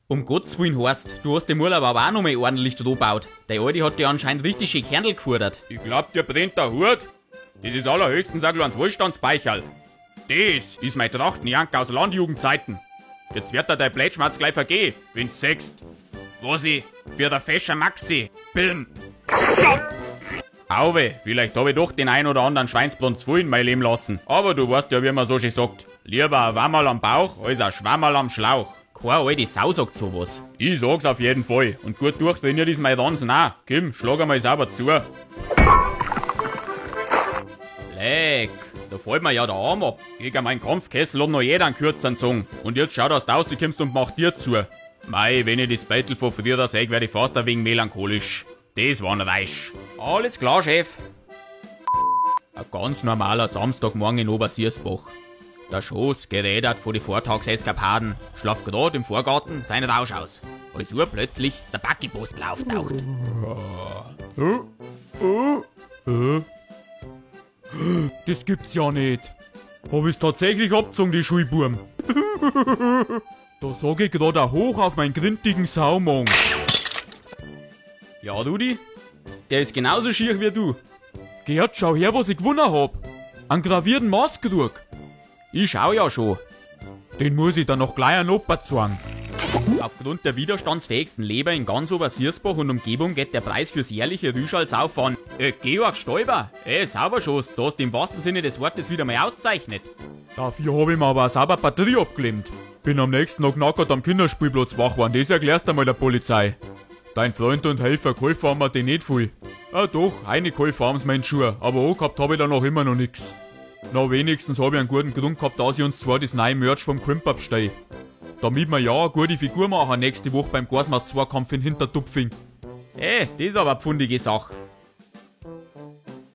Um Gottes Willen Horst, du hast den Urlaub aber auch noch mal ordentlich gebaut. Der Alte hat dir anscheinend richtig schön Kernl gefordert. Ich glaub, dir brennt der Hut. Das ist allerhöchstens ein kleines Wohlstandsbeicherl. Das ist mein Trachtenjanker aus Landjugendzeiten. Jetzt wird dir dein Blätschmatz gleich vergehen, wenn's sechst. Was ich für der Fescher Maxi bin. Auwe, vielleicht hab ich doch den ein oder anderen Schweinsbrunn zu viel in mein Leben lassen. Aber du weißt ja, wie man so schön sagt. Lieber ein Wammerl am Bauch, als ein Schwammerl am Schlauch. Keine alte Sau sagt sowas. Ich sag's auf jeden Fall. Und gut durchtrainiert ist mein Ransen auch. Komm, schlag einmal sauber zu. Leck, da fällt mir ja der Arm ab. Gegen meinen Kampfkessel hat noch jeder einen kürzeren Zung. Und jetzt schau, dass du rauskommst und mach dir zu. Mei, wenn ich das Bettel von früher da seh, werd ich fast ein wenig melancholisch. Das war ein Reisch. Alles klar, Chef. Ein ganz normaler Samstagmorgen in Obersiersbach. Der Schoß, gerädert von den Vortagseskapaden, schlaft grad im Vorgarten seinen Rausch aus. Als urplötzlich der Backipost auftaucht. Das gibt's ja nicht. Hab ich's tatsächlich abgezogen, die Schulburm. Da sag ich grad auch hoch auf meinen grintigen Saumong. Ja, Rudi? Der ist genauso schier wie du. Gerd, schau her, was ich gewonnen hab. Einen gravierten Maßkrug. Ich schau ja schon. Den muss ich dann noch gleich an Opa zeigen. Aufgrund der widerstandsfähigsten Leber in ganz Obersiersbach und Umgebung geht der Preis fürs jährliche Rüschals auf von Georg Stoiber. Sauberschuss, du hast im wahrsten Sinne des Wortes wieder mal auszeichnet. Dafür hab ich mir aber eine saubere Batterie abgeklemmt. Bin am nächsten Tag nackert am Kinderspielplatz wach geworden, das erklärst einmal der Polizei. Dein Freund und Helfer geholfen haben mir die nicht viel. Doch, eine geholfen haben's meinen Schuh, aber angehabt hab ich da noch immer noch nix. Na, wenigstens hab ich einen guten Grund gehabt, dass ich uns zwar das neue Merch vom Quimp abstei. Damit wir ja eine gute Figur machen nächste Woche beim Gasmaß-Zweikampf in Hintertupfing. Das ist aber eine pfundige Sache.